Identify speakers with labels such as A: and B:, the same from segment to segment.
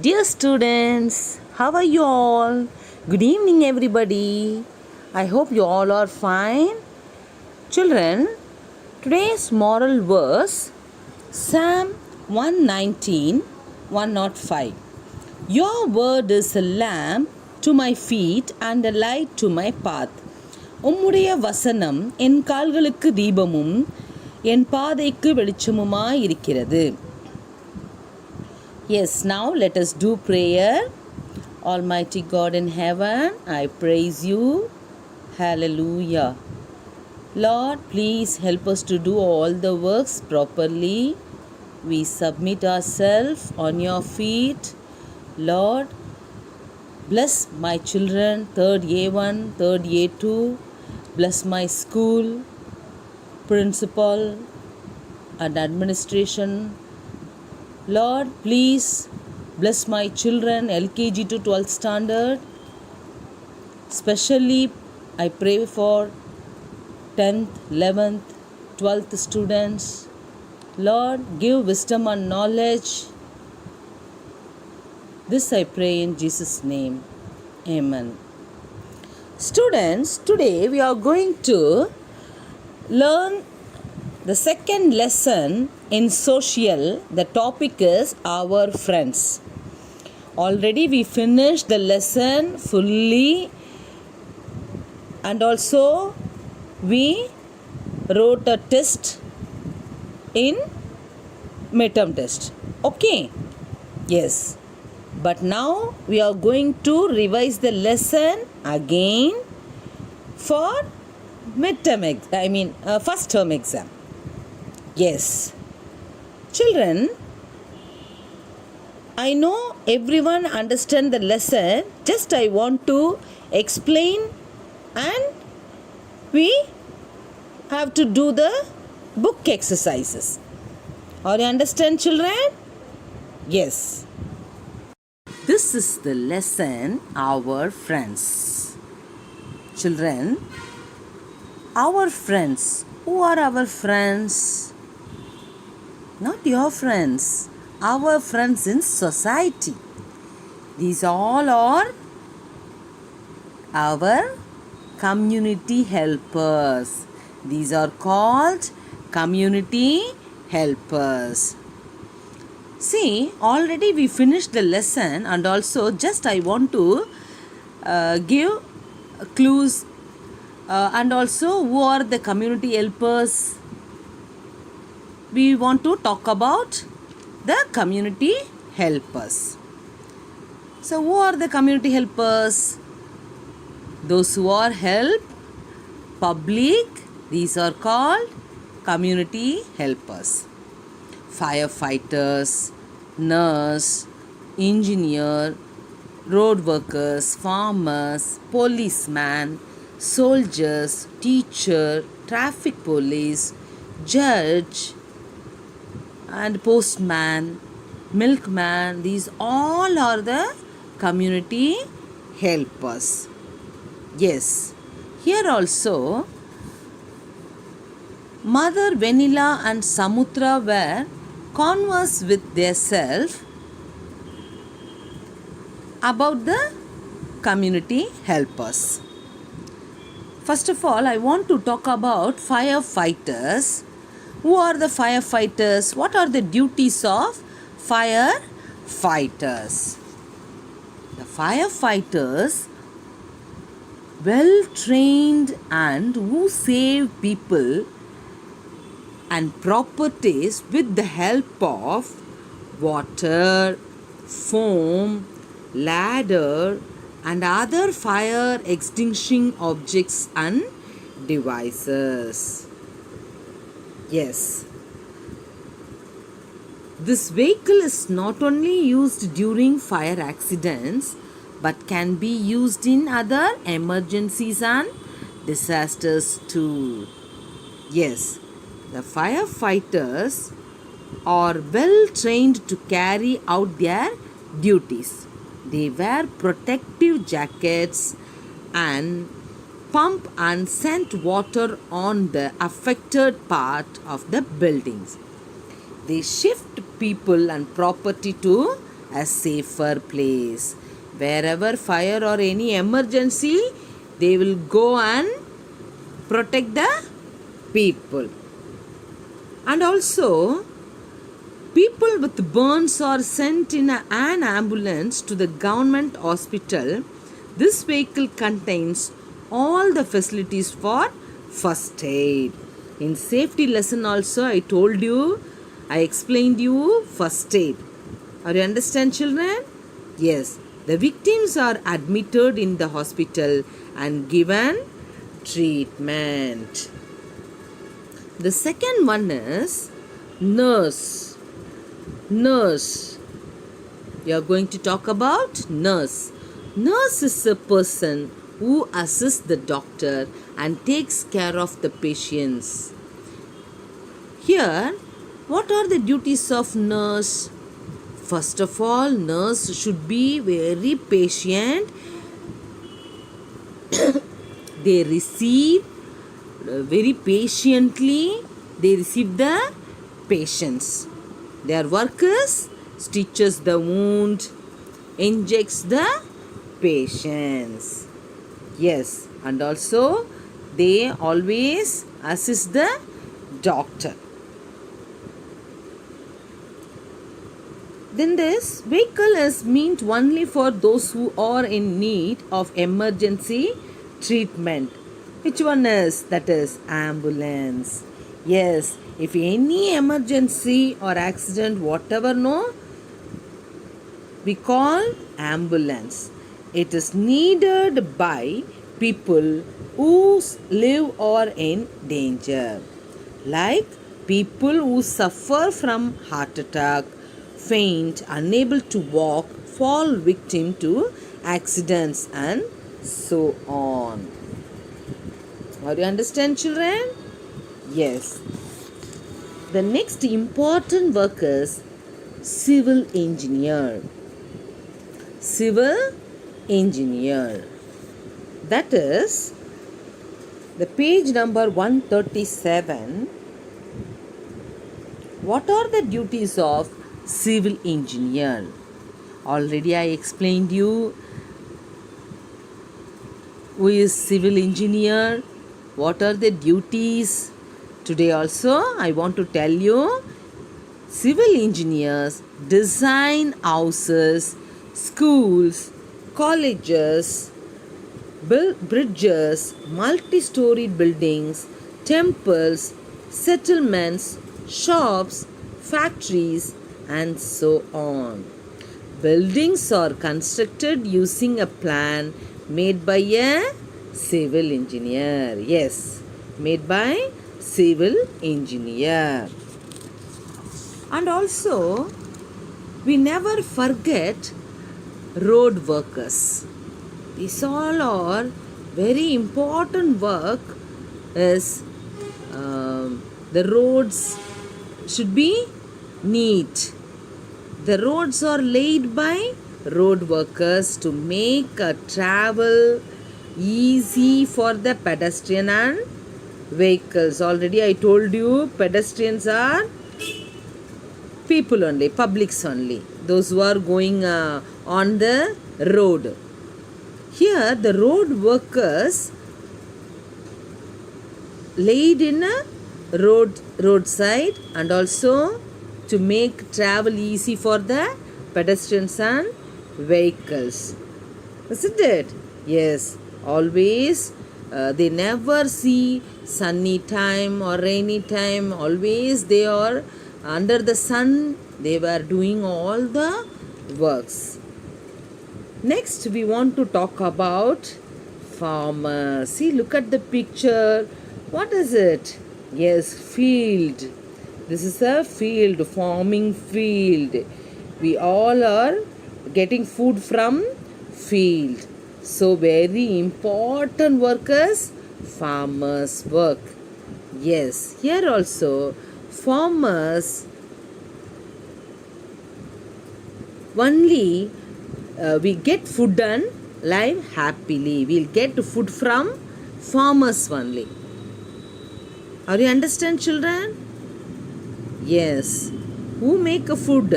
A: Dear students, how are you all? Good evening, everybody. I hope you all are fine. Children, today's moral verse Psalm 119 105. Your word is a lamp to my feet and a light to my path. உம்முடைய வசனம் என் கால்களுக்கு தீபமும் என் பாதைக்கு வெளிச்சமுமாய் இருக்கிறது. Yes, now let us do prayer. Almighty God in heaven, I praise you. Hallelujah. Lord, please help us to do all the works properly. We submit ourselves on your feet. Lord, bless my children, 3rd A1, 3rd A2. Bless my school, principal and administration. Lord, please bless my children LKG to 12th standard. Especially I pray for 10th, 11th, 12th students. Lord, give wisdom and knowledge. This I pray in Jesus' name. Amen. Students, today we are going to learn the second lesson in social. The topic is our friends. Already we finished the lesson fully and also we wrote a test in midterm test. Okay? Yes. But now we are going to revise the lesson again for first term exam. Yes. Children, I know everyone understand the lesson. Just I want to explain and we have to do the book exercises. Are you understand, children? Yes. This is the lesson, our friends. Children, our friends. Who are our friends? Not your friends. Our friends in society. These all are our community helpers. These are called community helpers. See, already we finished the lesson and also just I want to give clues and also who are the community helpers. We want to talk about the community helpers. So who are the community helpers? Those who are help public, these are called community helpers. Firefighters, nurse, engineer, road workers, farmers, policeman, soldiers, teacher, traffic police, judge and postman, milkman. These all are the community helpers. Yes. Here also Mother Vanilla and Samutra were converse with themselves about the community helpers. First of all, I want to talk about firefighters. Who are the firefighters? What are the duties of firefighters? The firefighters well trained and who save people and properties with the help of water, foam, ladder and other fire extinguishing objects and devices. Yes. This vehicle is not only used during fire accidents but can be used in other emergencies and disasters too. Yes. The firefighters are well trained to carry out their duties. They wear protective jackets and pump and send water on the affected part of the buildings. They shift people and property to a safer place. Wherever fire or any emergency, they will go and protect the people. And also, people with burns are sent in an ambulance to the government hospital. This vehicle contains all the facilities for first aid. In safety lesson also I explained you first aid. Are you understand, children? Yes. The victims are admitted in the hospital and given treatment. The second one is nurse. Nurse. We are going to talk about nurse. Nurse is a person who assists the doctor and takes care of the patients. Here, what are the duties of nurse? First of all, nurse should be very patient. They receive very patiently. They receive the patients. Their work is stitches the wound, injects the patients. Yes, and also they always assist the doctor. Then this vehicle is meant only for those who are in need of emergency treatment. Which one is? That is ambulance. Yes, if any emergency or accident, whatever, no, we call ambulance. It is needed by people who live or in danger, like people who suffer from heart attack, faint, unable to walk, fall victim to accidents, and so on. Are you understand, children? Yes. The next important work is civil engineer. Civil engineer. That is the page number 137. What are the duties of civil engineer? Already I explained you who is civil engineer, what are the duties. Today also I want to tell you, civil engineers design houses, schools, colleges, bridges, multi-storied buildings, temples, settlements, shops, factories, and so on. Buildings are constructed using a plan made by a civil engineer. Yes, made by civil engineer. And also, we never forget road workers. These all are very important work. Is the roads should be neat. The roads are laid by road workers to make travel easy for the pedestrian and vehicles. Already I told you, pedestrians are people only, publics only, those who are going on the road. Here the road workers laid in a roadside and also to make travel easy for the pedestrians and vehicles. Isn't it? Yes, always they never see sunny time or rainy time. Always they are under the sun. They were doing all the works. Next we want to talk about farmers. See, look at the picture. What is it? Yes, field. This is a field, farming field. We all are getting food from field. So very important workers, farmers work. Yes, here also farmers only we get food and live happily. We'll get food from farmers only. Are you understand, children? Yes. Who make a food?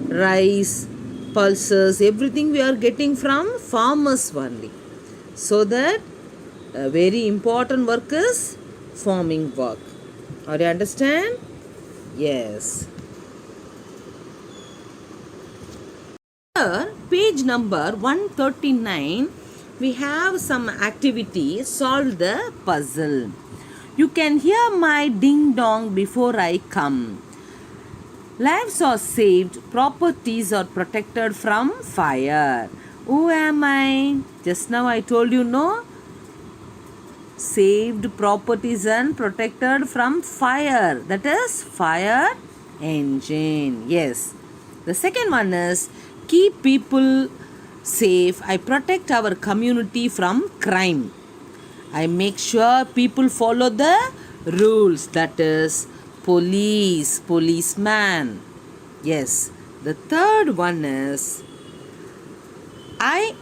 A: Rice, pulses, everything we are getting from farmers only. So that a very important work is farming work. Are you understand? Yes. Here, page number 139, we have some activity, solve the puzzle. You can hear my ding dong before I come. Lives are saved, properties are protected from fire. Who am I? Just now I told you, no? Saved properties and protected from fire. That is fire engine. Yes. The second one is keep people safe. I protect our community from crime. I make sure people follow the rules. That is police, policeman. Yes. The third one is I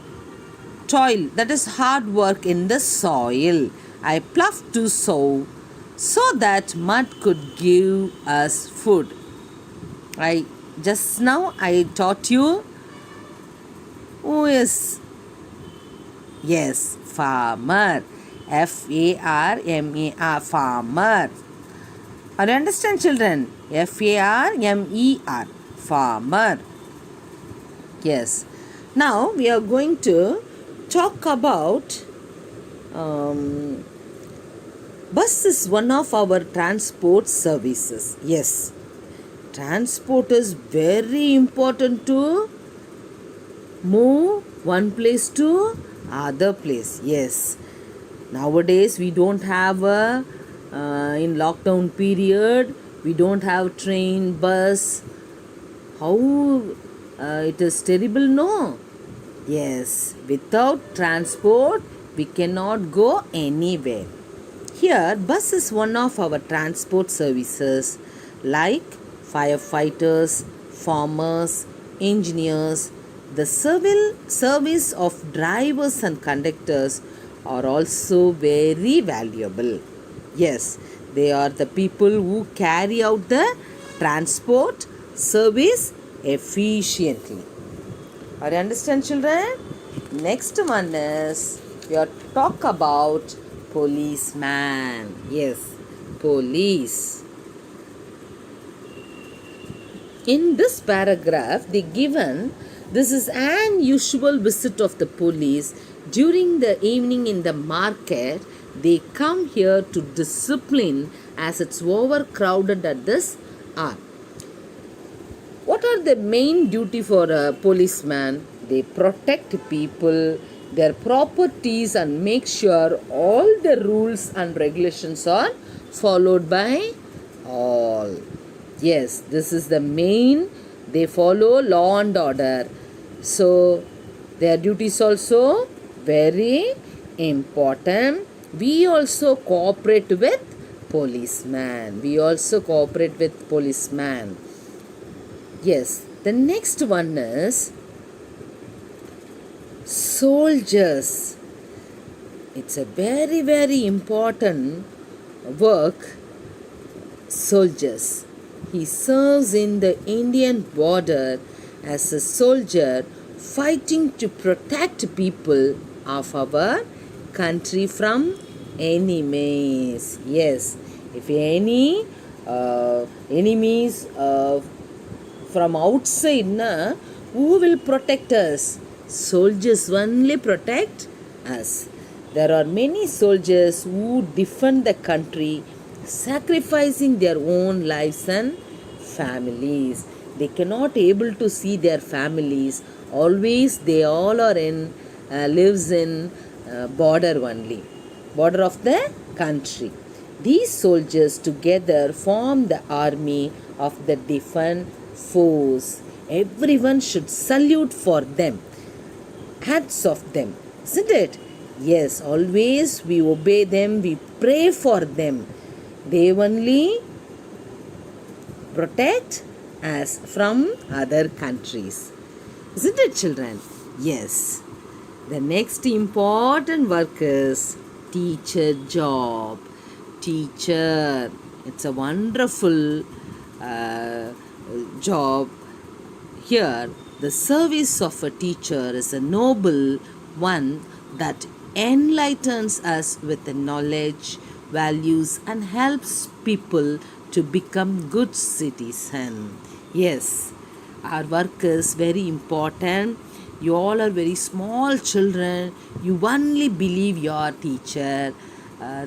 A: toil, that is hard work in the soil. I plough to sow so that mud could give us food. Just now I taught you who is, yes, farmer. F-A-R-M-A-R, farmer. Are you understand, children? F-A-R-M-E-R, farmer. Yes. Now we are going to talk about bus is one of our transport services. Yes. Transport is very important to move one place to other place. Yes. Nowadays we don't have a in lockdown period we don't have train, bus. How it is terrible, no? Yes, without transport we cannot go anywhere. Here bus is one of our transport services like firefighters, farmers, engineers. The civil service of drivers and conductors are also very valuable. Yes, they are the people who carry out the transport service efficiently. Are you understand, children? Next one is we are talk about policeman. Yes, police. In this paragraph, they given this is an usual visit of the police during the evening in the market. They come here to discipline as it's overcrowded at this hour. What are the main duty for a policeman? They protect people, their properties and make sure all the rules and regulations are followed by all. Yes, this is the main. They follow law and order. So their duties also very important. We also cooperate with policeman. Yes, the next one is soldiers. It's a very, very important work. Soldiers. He serves in the Indian border as a soldier fighting to protect people of our country from enemies. Yes, if any enemies from outside, who will protect us? Soldiers only protect us. There are many soldiers who defend the country, sacrificing their own lives and families. They cannot able to see their families. Always they all are in lives in border only, border of the country. These soldiers together form the army of the defense force. Everyone should salute for them. Hats of them, isn't it? Yes, always we obey them, we pray for them. They only protect us from other countries. Isn't it, children? Yes. The next important work is teacher job. Teacher. It's a wonderful job. Here, The service of a teacher is a noble one that enlightens us with the knowledge, values, and helps people to become good citizens. Yes, our work is very important. You all are very small children. You only believe your teacher.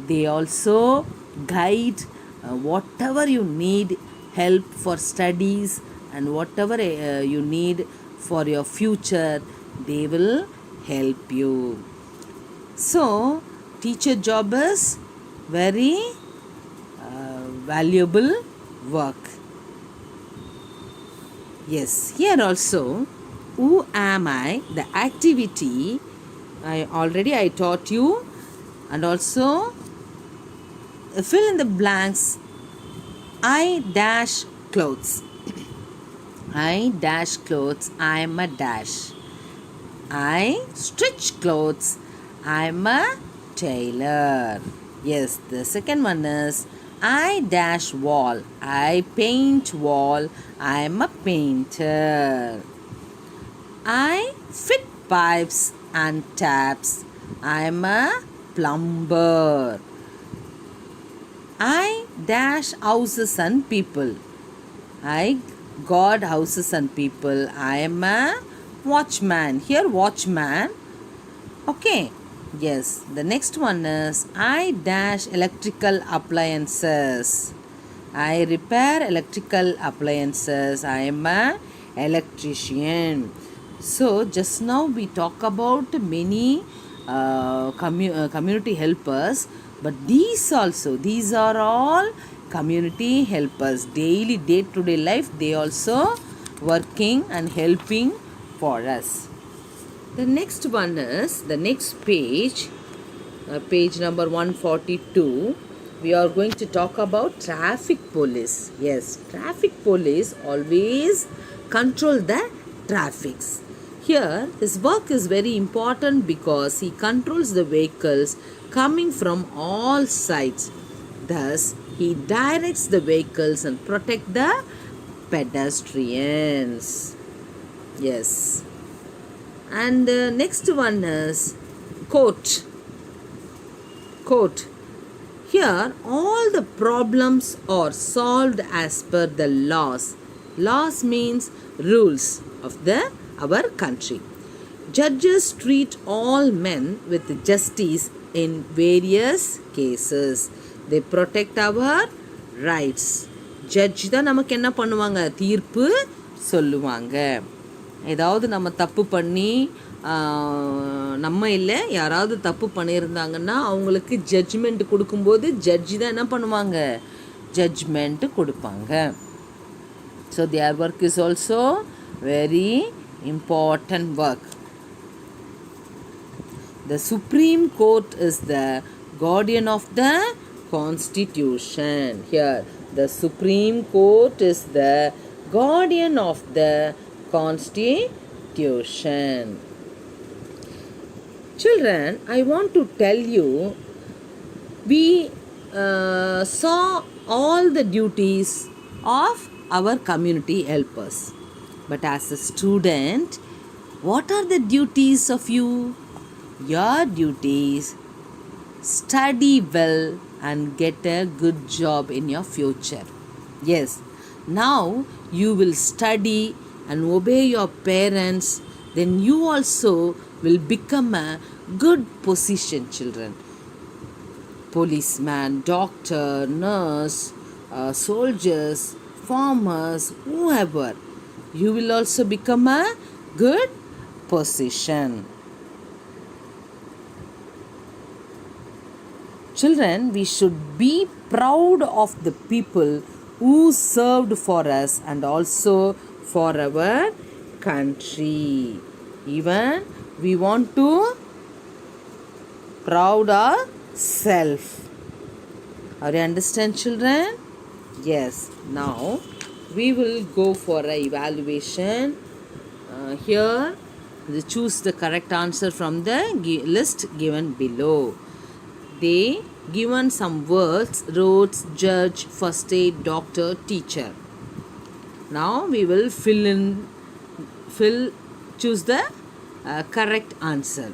A: They also guide whatever you need help for studies and whatever you need for your future, they will help you. So, teacher job is very valuable work. Yes, here also, who am I? The activity I taught you, and also fill in the blanks. I dash clothes. I dash clothes. I am a dash. I stitch clothes. I am a tailor. Yes, the second one is I dash wall. I paint wall. I am a painter. I fit pipes and taps. I am a plumber. I dash houses and people. I guard houses and people. I am a watchman. Here, watchman. Okay. Yes. The next one is I dash electrical appliances. I repair electrical appliances. I am a electrician. So just now we talk about many community helpers, but these are all community helpers. Daily day-to-day life they also working and helping for us. The next one is the next page, page number 142. We are going to talk about traffic police. Yes, traffic police always control the traffics. Here, his work is very important because he controls the vehicles coming from all sides. Thus, he directs the vehicles and protect the pedestrians. Yes. And the next one is court. Court. Here, all the problems are solved as per the laws. Laws means rules of our country. Judges treat all men with justice in various cases. They protect our rights. Judge தான் நமக்கு என்ன பண்ணுவாங்க, தீர்ப்பு சொல்லுவாங்க. ஏதாவது நம்ம தப்பு பண்ணி நம்ம இல்லை யாராவது தப்பு பண்ணியிருந்தாங்கன்னா அவங்களுக்கு ஜட்ஜ்மெண்ட் கொடுக்கும்போது ஜட்ஜி தான் என்ன பண்ணுவாங்க, ஜட்ஜ்மெண்ட் கொடுப்பாங்க. So their work is also very important work. The Supreme Court is the guardian of the Constitution. Here, the Supreme Court is the guardian of the Constitution. Children, I want to tell you, we saw all the duties of our community helpers. But as a student, what are the duties of you? Your duties: study well and get a good job in your future. Yes, now you will study and obey your parents, then you also will become a good position, children. Policeman, doctor, nurse, soldiers, farmers, whoever, you will also become a good position. Children, we should be proud of the people who served for us and also for our country. Even we want to proud ourselves. Are you understand, children? Yes. Now we will go for an evaluation. Here, choose the correct answer from the list given below. They given some words: roads, judge, first aid, doctor, teacher. Now we will fill choose the correct answer.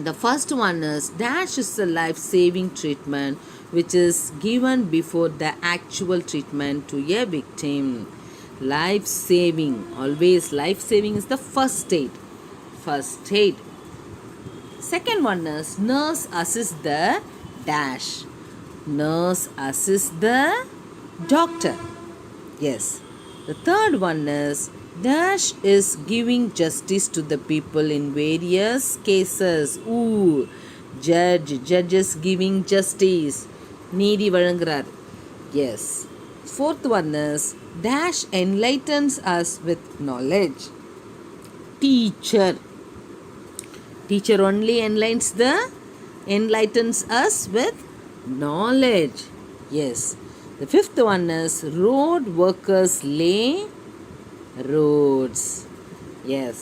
A: The first one is dash is a life-saving treatment which is given before the actual treatment to a victim. Life-saving, always life-saving is the first aid. First aid. Second one is nurse assists the dash. Nurse assists the doctor. Yes. The third one is dash is giving justice to the people in various cases. Ooh, judge is giving justice. நீதி வழங்குறார். Yes. Fourth one is dash enlightens us with knowledge. Teacher only enlightens us with knowledge. Yes. The fifth one is road workers lay roads. Yes.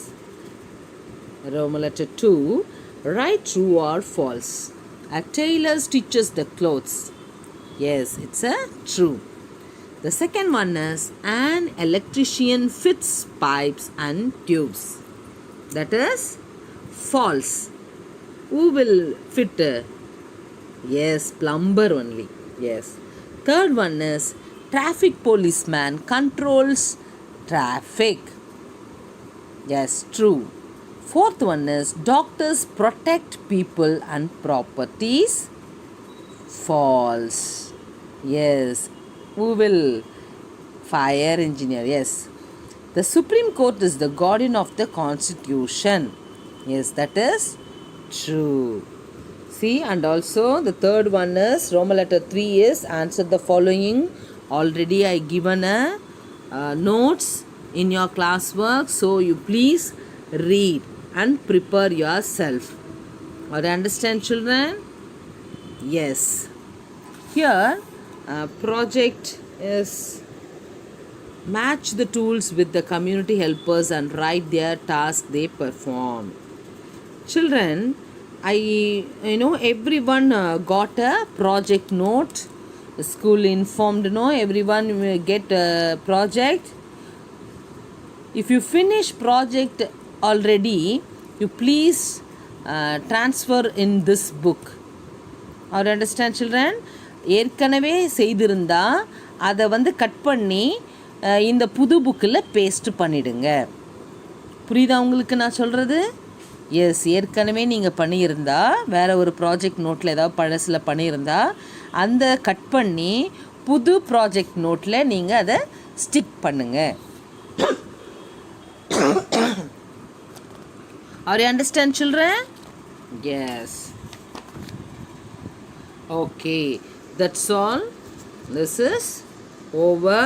A: Roman letter 2. Write true or false. A tailor stitches the clothes. Yes, it's a true. The second one is an electrician fits pipes and tubes. That is false. Who will fit? Yes, plumber only. Yes. Third one is traffic policeman controls traffic. Yes, true. Fourth one is doctors protect people and properties. False. Yes. Who will? Fire engineer. Yes. The Supreme Court is the guardian of the Constitution. Yes, that is true. See, and also the third one is Roman letter 3 is answer the following. Already I given a notes in your classwork, so you please read and prepare yourself. Or understand, children? Yes. Here project is match the tools with the community helpers and write their task they perform. Children, everyone got a project note. The school informed, everyone will get a project. If you finish project already, you please transfer in this book. Or understand, children? ஏற்கனவே செய்திருந்தா அதை cut பண்ணி இந்த புது புக்கில் paste பண்ணிடுங்க. புரியுதா உங்களுக்கு நான் சொல்கிறது? எஸ், ஏற்கனவே நீங்கள் பண்ணியிருந்தா வேறு ஒரு ப்ராஜெக்ட் நோட்டில் ஏதாவது பழசில் பண்ணியிருந்தா அந்த கட் பண்ணி புது ப்ராஜெக்ட் நோட்டில் நீங்கள் அதை ஸ்டிக் பண்ணுங்க. Are you understand, children? Yes. Okay, that's all. This is over.